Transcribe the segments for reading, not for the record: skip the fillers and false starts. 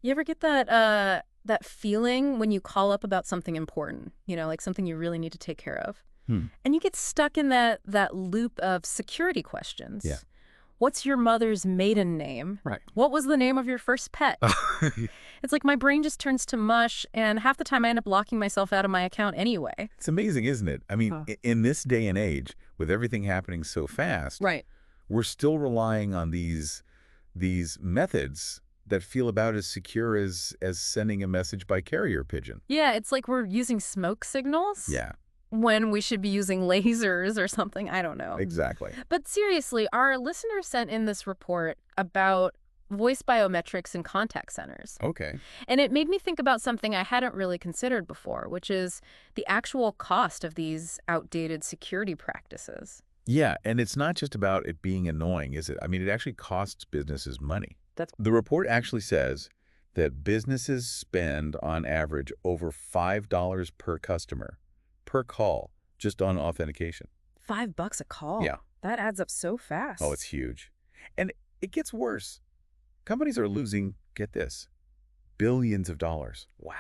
You ever get that that feeling when you call up about something important, like something you really need to take care of, Hmm. and you get stuck in that loop of security Yeah. questions? What's your mother's maiden name? Right. What was the name of your first pet? It's like my brain just turns to mush, and half the time I end up locking myself out of my account anyway. It's amazing, isn't it? I mean, Huh. in this day and age, with everything happening so fast, Right. we're still relying on these methods that feel about as secure as sending a message by carrier pigeon. Yeah, it's like we're using smoke signals Yeah, when we should be using lasers or something. I don't know. exactly. But seriously, our listener sent in this report about voice biometrics in contact centers. Okay. And it made me think about something I hadn't really considered before, which is the actual cost of these outdated security practices. Yeah, and it's not just about it being annoying, is it? I mean, it actually costs businesses money. That's The report actually says that businesses spend on average over $5 per customer per call just on authentication. $5 a call. Yeah. That adds up so fast. Oh, it's huge. And it gets worse. Companies are losing, get this, billions of dollars Wow.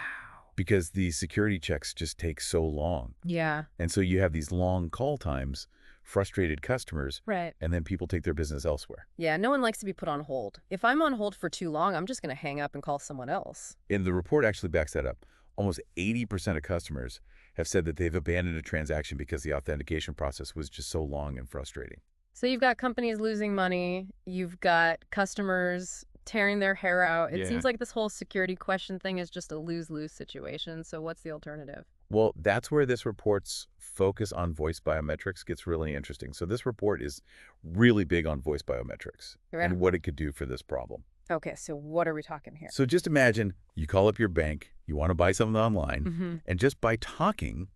because the security checks just take so long. Yeah. And so you have these long call times, frustrated customers, Right. and then people take their business elsewhere. Yeah, no one likes to be put on hold. If I'm on hold for too long, I'm just going to hang up and call someone else. And the report actually backs that up. Almost 80% of customers have said that they've abandoned a transaction because the authentication process was just so long and frustrating. So you've got companies losing money. You've got customers tearing their hair out. It Yeah. seems like this whole security question thing is just a lose-lose situation. So what's the alternative? Well, that's where this report's focus on voice biometrics gets really interesting. So this report is really big on voice biometrics Right. and what it could do for this problem. Okay, so what are we talking here? So just imagine you call up your bank, you want to buy something online, Mm-hmm. and just by talking,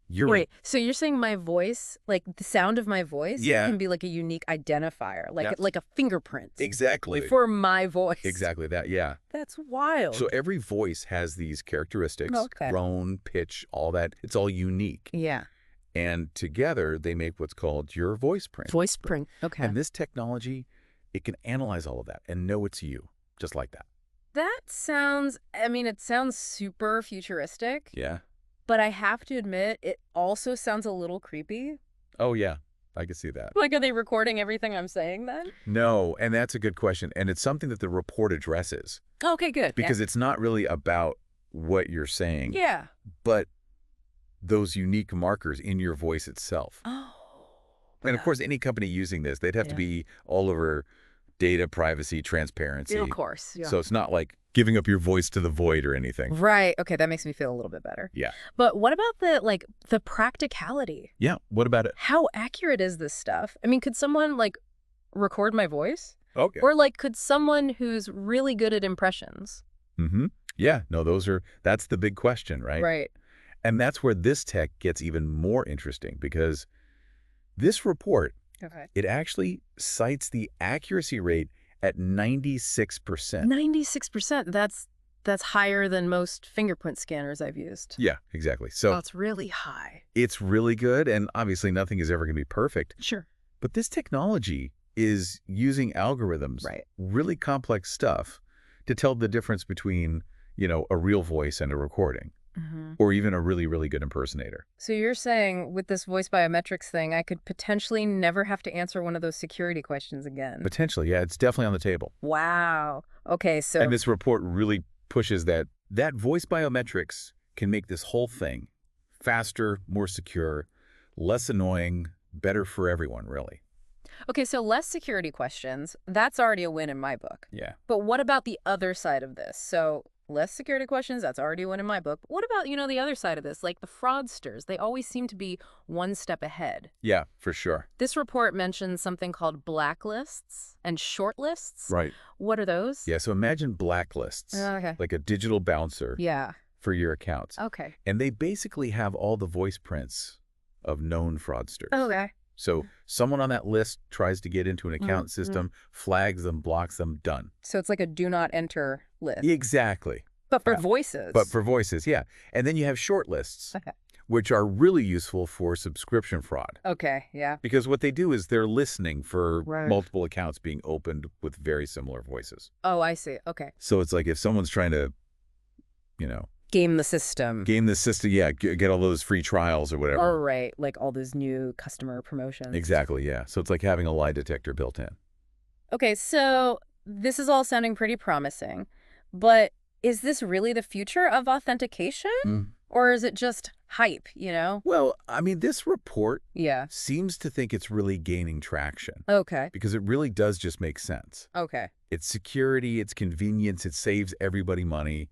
you're Wait, so you're saying my voice, like the sound of my voice, Yeah. can be like a unique identifier, like Yeah. like a fingerprint exactly for my voice? exactly that. Yeah. That's wild. So every voice has these characteristics, Okay. tone, pitch, all that. It's all unique. Yeah. And together they make what's called your voice print. Voice print. Okay. And this technology, it can analyze all of that and know it's you, just like that. That sounds, it sounds super futuristic, Yeah. but I have to admit, it also sounds a little creepy. Oh, yeah. I can see that. Like, are they recording everything I'm saying then? No, and that's a good question. And it's something that the report addresses Okay, good. because it's not really about what you're saying, Yeah. but those unique markers in your voice itself. Oh. And of course, any company using this, they'd have to Yeah. be all over data privacy, transparency. Of course. Yeah. So it's not like giving up your voice to the void or anything. Right. Okay, that makes me feel a little bit better. Yeah. But what about the practicality? Yeah. What about it? How accurate is this stuff? Could someone record my voice? Okay. Or could someone who's really good at impressions? Mm-hmm. Yeah. No, that's the big question, right? Right. And that's where this tech gets even more interesting because this report, Okay. it actually cites the accuracy rate at 96%. 96%. That's higher than most fingerprint scanners I've used. Yeah, exactly. So It's really high. it's really good, and obviously nothing is ever going to be perfect. Sure. But this technology is using algorithms, Right. really complex stuff, to tell the difference between, a real voice and a recording, or even a really, really good impersonator. So you're saying with this voice biometrics thing, I could potentially never have to answer one of those security questions again? Potentially, yeah, it's definitely on the table. Wow. Okay, so And this report really pushes that voice biometrics can make this whole thing faster, more secure, less annoying, better for everyone, really. okay, so less security questions. That's already a win in my book. Yeah. But what about the other side of this? So less security questions, that's already a win in my book. But what about, the other side of this? Like the fraudsters, they always seem to be one step ahead. Yeah, for sure. This report mentions something called blacklists and shortlists. Right. What are those? Yeah, so imagine blacklists, Okay. like a digital bouncer Yeah. for your accounts. Okay. And they basically have all the voice prints of known fraudsters. Okay. So someone on that list tries to get into an account system, flags them, blocks them, done. So it's like a do not enter list. Exactly. But for Yeah. voices. But for voices, yeah. And then you have short lists, Okay. which are really useful for subscription fraud. Okay, yeah. Because what they do is they're listening for Right. multiple accounts being opened with very similar voices. Oh, I see. Okay. So it's like if someone's trying to, you know, Game the system. game the system, yeah, get all those free trials or whatever. All right, like all those new customer promotions. Exactly, yeah. So it's like having a lie detector built in. Okay, so this is all sounding pretty promising, but is this really the future of authentication? Mm. Or is it just hype, you know? Well, I mean, this report Yeah. seems to think it's really gaining traction Okay. because it really does just make sense. Okay. It's security, it's convenience, it saves everybody money.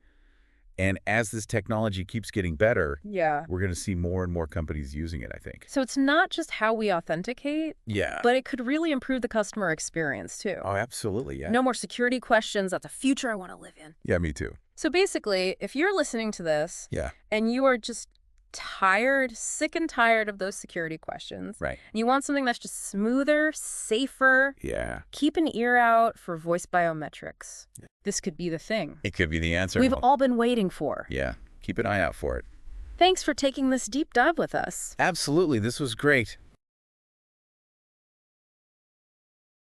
And as this technology keeps getting better, Yeah. we're going to see more and more companies using it, I think. So it's not just how we authenticate, Yeah. but it could really improve the customer experience too. Oh, absolutely, yeah. No more security questions. That's a future I want to live in. Yeah, me too. So basically, if you're listening to this Yeah. and you are just tired, sick and tired of those security questions, Right. and you want something that's just smoother, safer, Yeah. keep an ear out for voice biometrics. This could be the thing It could be the answer. we've all been waiting for. Yeah. Keep an eye out for it. Thanks for taking this deep dive with us. Absolutely. This was great.